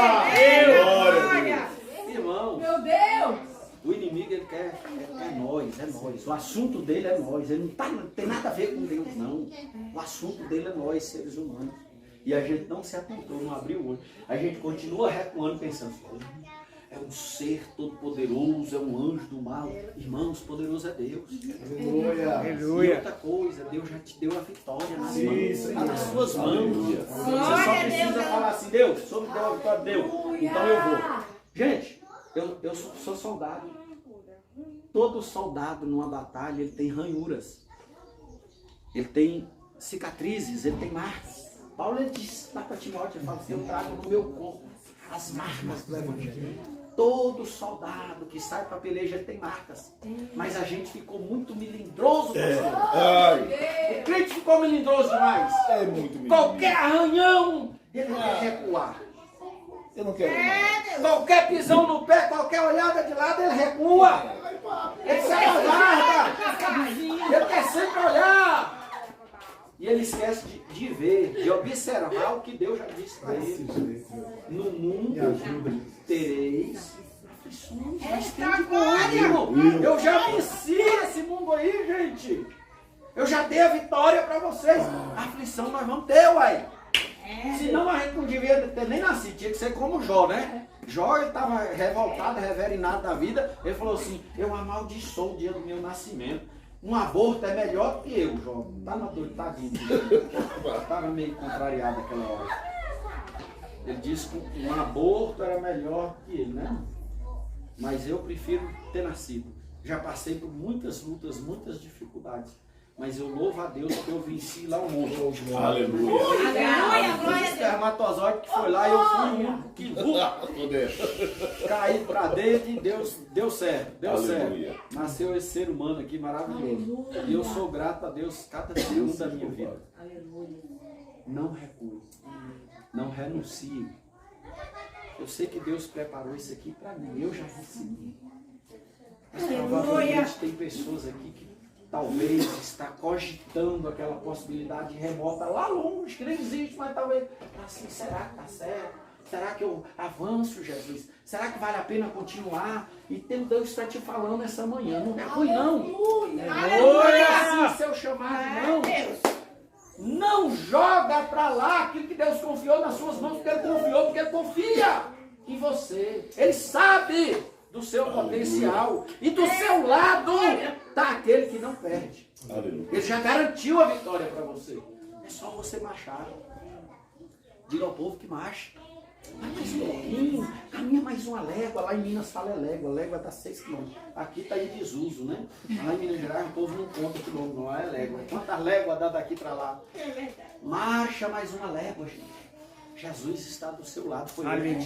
Glória! Irmão, Meu Deus! o inimigo, ele quer, é nós. O assunto dele é nós. Ele não tem nada a ver com Deus, não. O assunto dele é nós, seres humanos. E a gente não se atentou, não abriu o olho. A gente continua recuando, pensando: é um ser todo poderoso, é um anjo do mal. Irmãos, poderoso é Deus. Aleluia. E outra coisa, Deus já te deu a vitória nas mãos. Está nas suas mãos. Você só precisa falar assim: Deus, só me deu a vitória, Deus. Então eu vou. Gente, eu sou soldado. Todo soldado numa batalha, ele tem ranhuras. Ele tem cicatrizes, ele tem marcas. Paulo, ele diz lá para Timóteo, ele fala assim: eu trago no meu corpo as marcas do Evangelho. Todo soldado que sai para a peleja, ele tem marcas. Mas a gente ficou muito melindroso. O crente ficou melindroso demais. É muito melindroso. Qualquer arranhão, ele quer recuar. Eu não quero mais. Qualquer pisão no pé, qualquer olhada de lado, ele recua. Ele se aguarda. Ele quer sempre olhar. E ele esquece de ver, de observar o que Deus já disse para ele. No mundo tereis aflições, mas tende bom ânimo. Eu já venci esse mundo aí, gente. Eu já dei a vitória para vocês. A aflição nós vamos ter, uai. Senão a gente não devia ter nem nascido, tinha que ser como Jó, né? Jó, ele estava revoltado, reverinado da vida. Ele falou assim, eu amaldiçoo o dia do meu nascimento. Um aborto é melhor que eu, Jó. Tá na dor, tadinho. Estava meio contrariado aquela hora. Ele disse que um aborto era melhor que ele, né? Mas eu prefiro ter nascido. Já passei por muitas lutas, muitas dificuldades. Mas eu louvo a Deus que eu venci lá o mundo. Aleluia. Aleluia, glória a Deus. Espermatozoide que foi lá e eu fui o único que caí pra dentro e Deus deu certo. Deu Aleluia. certo. Nasceu esse ser humano aqui maravilhoso. E eu sou grato a Deus cada segundo da minha vida. Não recue. Não renuncie. Eu sei que Deus preparou isso aqui para mim. Eu já recebi. Mas provavelmente tem pessoas aqui que talvez está cogitando aquela possibilidade remota lá longe, que nem existe, mas talvez assim, será que está certo? Será que eu avanço, Jesus? Será que vale a pena continuar? E Deus está te falando essa manhã, não é ruim não. Não é assim seu chamado, não. Não joga para lá aquilo que Deus confiou nas suas mãos, porque Ele confiou, porque Ele confia em você. Ele sabe do seu potencial. E do seu lado está aquele que não perde. Aleluia. Ele já garantiu a vitória para você. É só você marchar. Diga ao povo que marche. Vai mais um pouquinho, caminha mais uma légua. Lá em Minas fala légua, légua dá 6 quilômetros. Aqui está em desuso, né? Lá em Minas Gerais o povo não conta quilômetro, não é légua. Quantas léguas dá daqui para lá? Marcha mais uma légua, gente. Jesus está do seu lado, foi Ele.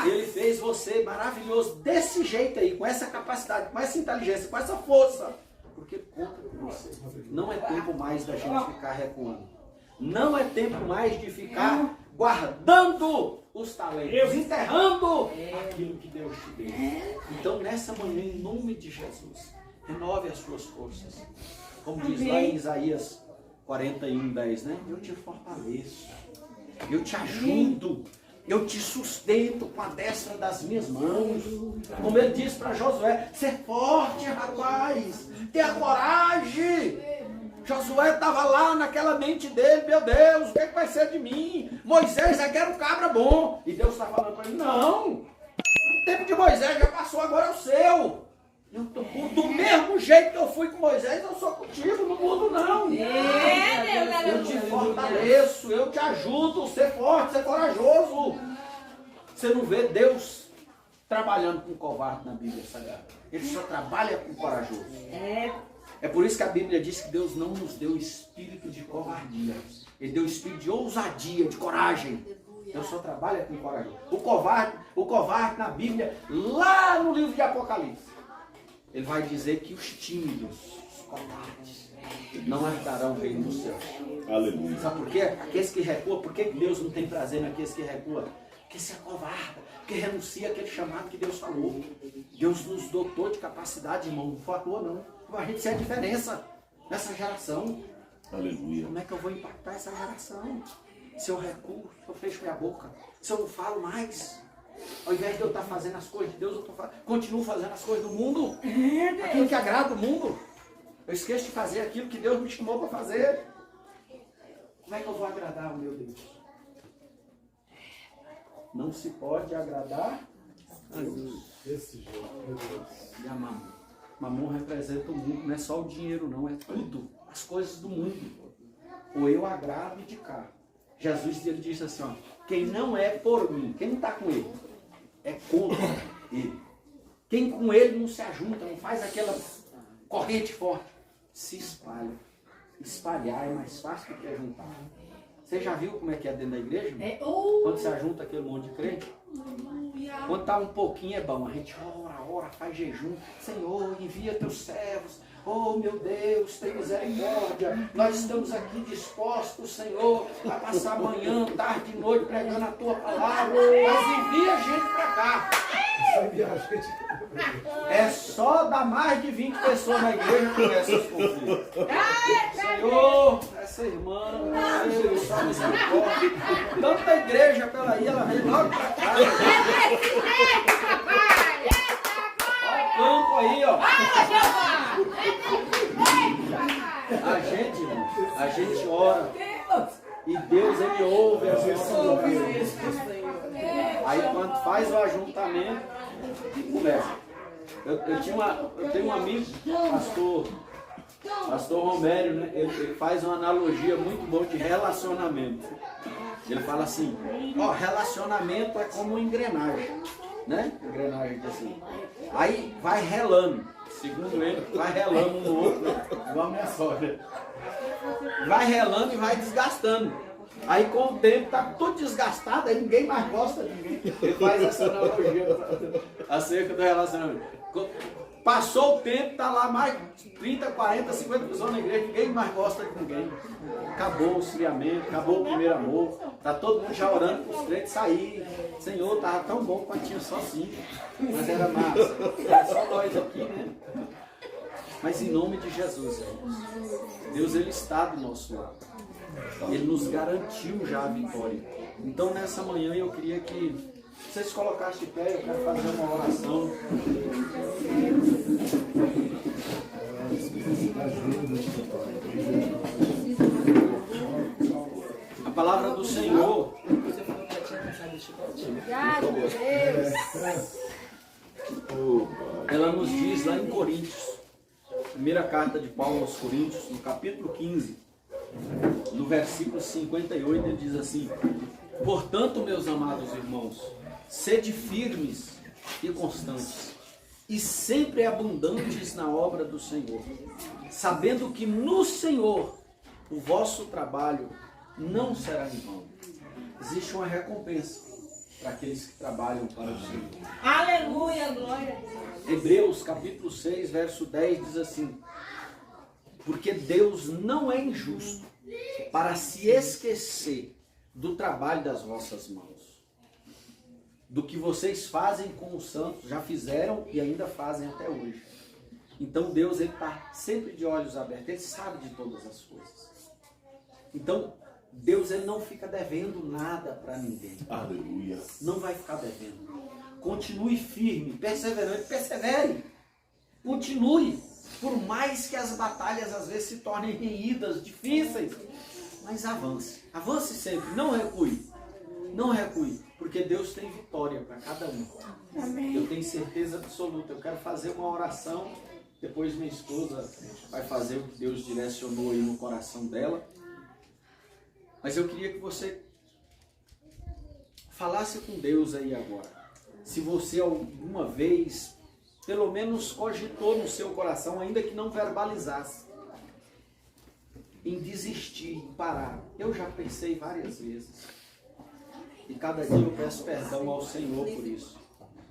Ele fez você maravilhoso desse jeito aí, com essa capacidade, com essa inteligência, com essa força. Porque conta com você. Não é tempo mais da gente ficar recuando. Não é tempo mais de ficar guardando os talentos, enterrando aquilo que Deus te deu. Então, nessa manhã, em nome de Jesus, renove as suas forças. Como diz lá em Isaías 41:10, né? Eu te fortaleço, eu te ajudo, eu te sustento com a destra das minhas mãos. Como ele disse para Josué, ser forte, rapaz, tenha coragem. Josué estava lá naquela mente dele, meu Deus, o que, é que vai ser de mim? Moisés é que era um cabra bom. E Deus está falando para ele, não, o tempo de Moisés já passou, agora é o seu. Do mesmo jeito que eu fui com Moisés, eu sou contigo, não mudo não. Eu te fortaleço, eu te ajudo, ser forte, ser corajoso. Você não vê Deus trabalhando com covarde na Bíblia Sagrada. Ele só trabalha com corajoso. É por isso que a Bíblia diz que Deus não nos deu espírito de covardia. Ele deu espírito de ousadia, de coragem. Deus só trabalha com coragem. O covarde na Bíblia, lá no livro de Apocalipse, ele vai dizer que os tímidos, os covardes, não herdarão o reino dos céus. Aleluia. Sabe por quê? Aqueles que recuam, por que Deus não tem prazer naqueles que recuam? Porque se acovarda, porque renuncia àquele chamado que Deus falou. Deus nos dotou de capacidade, irmão, não foi à toa não. A gente ser a diferença nessa geração. Aleluia. Como é que eu vou impactar essa geração? Se eu recuo, se eu fecho minha boca, se eu não falo mais. Ao invés de eu estar fazendo as coisas de Deus, eu continuo fazendo as coisas do mundo. Aquilo que agrada o mundo. Eu esqueço de fazer aquilo que Deus me chamou para fazer. Como é que eu vou agradar o meu Deus? Não se pode agradar a Deus. Desse jeito, meu Deus. E a mamão. Mamão representa o mundo, não é só o dinheiro não, é tudo. As coisas do mundo. Ou eu agrado de cá. Jesus ele disse assim, ó, quem não é por mim, quem não está com ele, é contra ele. Quem com ele não se ajunta, não faz aquela corrente forte, se espalha. Espalhar é mais fácil do que juntar. Você já viu como é que é dentro da igreja? Quando se ajunta aquele monte de crente? Quando está um pouquinho é bom, a gente ora, faz jejum. Senhor, envia teus servos Oh, meu Deus, tem misericórdia. Nós estamos aqui dispostos, Senhor, a passar amanhã, tarde e noite pregando a Tua palavra. Mas envia a gente para cá. É só dar mais de 20 pessoas na igreja que começa os conflitos. Senhor, essa irmã, Deus, só misericórdia. Tanta igreja pela aí, ela vem logo para cá. Olha o campo aí, ó. A gente ora e Deus, Ele ouve as nossas orações. Aí quando faz o ajuntamento, começa. Eu tenho um amigo, pastor Romério, né? Ele faz uma analogia muito boa de relacionamento. Ele fala assim, ó, relacionamento é como engrenagem, né? Engrenagem assim. Aí vai relando, segundo ele, vai relando um no outro, igual a minha sogra. Vai relando e vai desgastando. Aí com o tempo tá tudo desgastado, aí ninguém mais gosta de ninguém. Ele faz essa analogia acerca do relacionamento. Passou o tempo, tá lá mais 30, 40, 50 pessoas na igreja, ninguém mais gosta de ninguém. Acabou o esfriamento, acabou o primeiro amor, tá todo mundo já orando para os crentes saírem. Senhor, tava tão bom quando tinha só 5, mas era massa. Era só nós aqui, né? Mas em nome de Jesus, Deus, Ele está do nosso lado. Ele nos garantiu já a vitória. Então nessa manhã eu queria que vocês colocassem de pé, eu quero fazer uma oração. A palavra do Senhor. Ela nos diz lá em Coríntios, primeira carta de Paulo aos Coríntios, no capítulo 15, no versículo 58, ele diz assim: portanto, meus amados irmãos, sede firmes e constantes, e sempre abundantes na obra do Senhor, sabendo que no Senhor o vosso trabalho não será em vão. Existe uma recompensa para aqueles que trabalham para o Senhor. Aleluia, glória. Hebreus capítulo 6, verso 10 diz assim: porque Deus não é injusto para se esquecer do trabalho das vossas mãos, do que vocês fazem com os santos, já fizeram e ainda fazem até hoje. Então Deus, Ele está sempre de olhos abertos, Ele sabe de todas as coisas. Então Deus, Ele não fica devendo nada para ninguém. Aleluia. Não vai ficar devendo. Continue firme, perseverante, persevere. Continue. Por mais que as batalhas às vezes se tornem renhidas, difíceis, mas avance. Avance sempre, não recue. Não recue, porque Deus tem vitória para cada um. Amém. Eu tenho certeza absoluta. Eu quero fazer uma oração, depois minha esposa vai fazer o que Deus direcionou aí no coração dela. Mas eu queria que você falasse com Deus aí agora. Se você alguma vez, pelo menos cogitou no seu coração, ainda que não verbalizasse, em desistir, em parar. Eu já pensei várias vezes. E cada dia eu peço perdão ao Senhor por isso.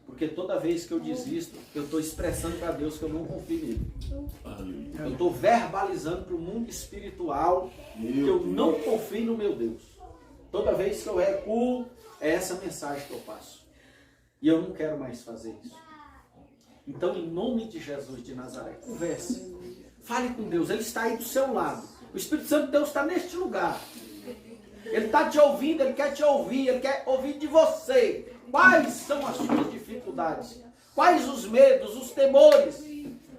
Porque toda vez que eu desisto, eu estou expressando para Deus que eu não confio nele. Eu estou verbalizando para o mundo espiritual que eu não confio no meu Deus. Toda vez que eu recuo, é essa mensagem que eu passo. E eu não quero mais fazer isso. Então, em nome de Jesus de Nazaré, converse. Fale com Deus, Ele está aí do seu lado. O Espírito Santo de Deus está neste lugar. Ele está te ouvindo, Ele quer te ouvir, Ele quer ouvir de você. Quais são as suas dificuldades? Quais os medos, os temores?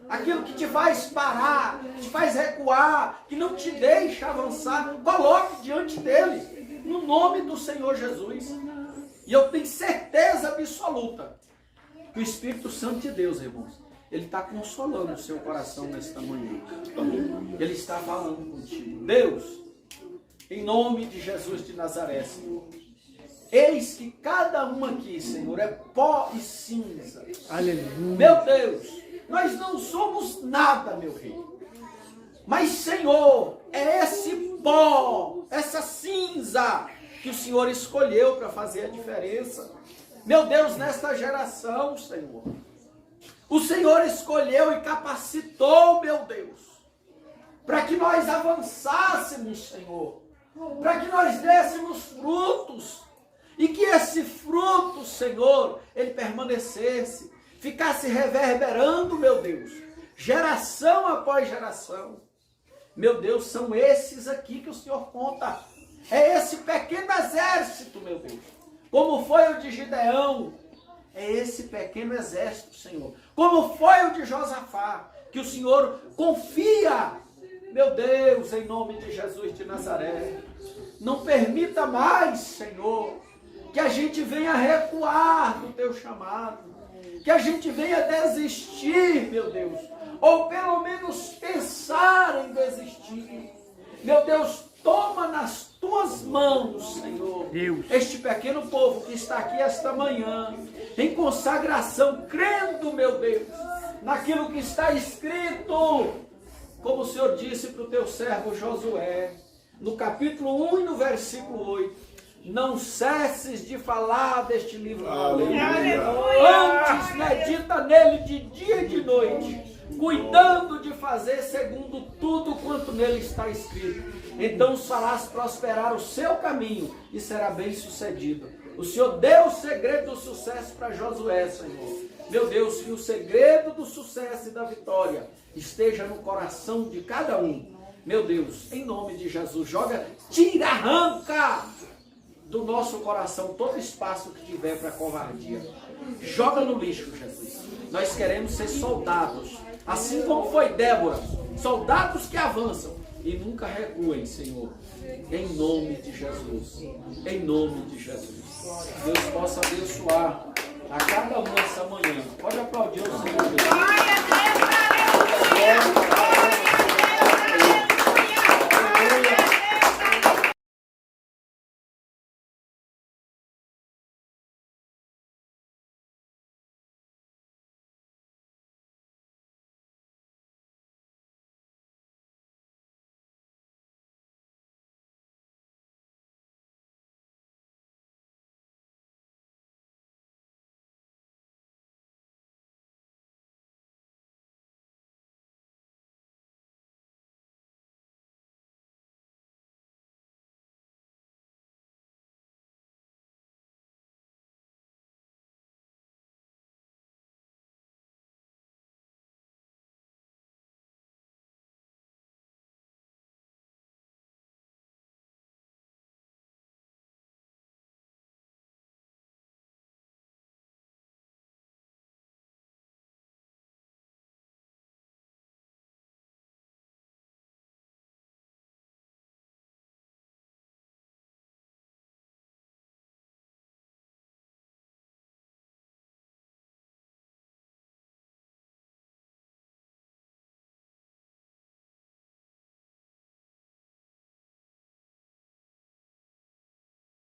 Aquilo que te faz parar, que te faz recuar, que não te deixa avançar. Coloque diante dele, no nome do Senhor Jesus. E eu tenho certeza absoluta que o Espírito Santo de Deus, irmãos, Ele está consolando o seu coração nesta manhã. Ele está falando contigo. Deus, em nome de Jesus de Nazaré, Senhor, eis que cada um aqui, Senhor, é pó e cinza. Aleluia. Meu Deus, nós não somos nada, meu rei. Mas, Senhor, é esse pó, essa cinza que o Senhor escolheu para fazer a diferença. Meu Deus, nesta geração, Senhor, O Senhor escolheu e capacitou, meu Deus, para que nós avançássemos, Senhor, para que nós dessemos frutos, e que esse fruto, Senhor, ele permanecesse, ficasse reverberando, meu Deus, geração após geração. Meu Deus, são esses aqui que o Senhor conta. É esse pequeno exército, meu Deus. Como foi o de Gideão. É esse pequeno exército, Senhor. Como foi o de Josafá. Que o Senhor confia. Meu Deus, em nome de Jesus de Nazaré. Não permita mais, Senhor, que a gente venha recuar do teu chamado. Que a gente venha desistir, meu Deus. Ou pelo menos pensar em desistir. Meu Deus, toma nas tuas mãos, Senhor, Deus, este pequeno povo que está aqui esta manhã, em consagração, crendo, meu Deus, naquilo que está escrito, como o Senhor disse para o teu servo Josué, no capítulo 1 e no versículo 8, não cesses de falar deste livro. Antes, medita nele de dia e de noite, cuidando de fazer segundo tudo quanto nele está escrito. Então farás prosperar o seu caminho e será bem sucedido. O Senhor deu o segredo do sucesso para Josué, Senhor. Meu Deus, que o segredo do sucesso e da vitória esteja no coração de cada um. Meu Deus, em nome de Jesus, tira, arranca do nosso coração todo espaço que tiver para covardia. Joga no lixo, Jesus. Nós queremos ser soldados, assim como foi Débora, soldados que avançam e nunca recuem, Senhor. Em nome de Jesus. Em nome de Jesus. Deus possa abençoar a cada um essa manhã. Pode aplaudir o Senhor. Glória a Deus, aleluia.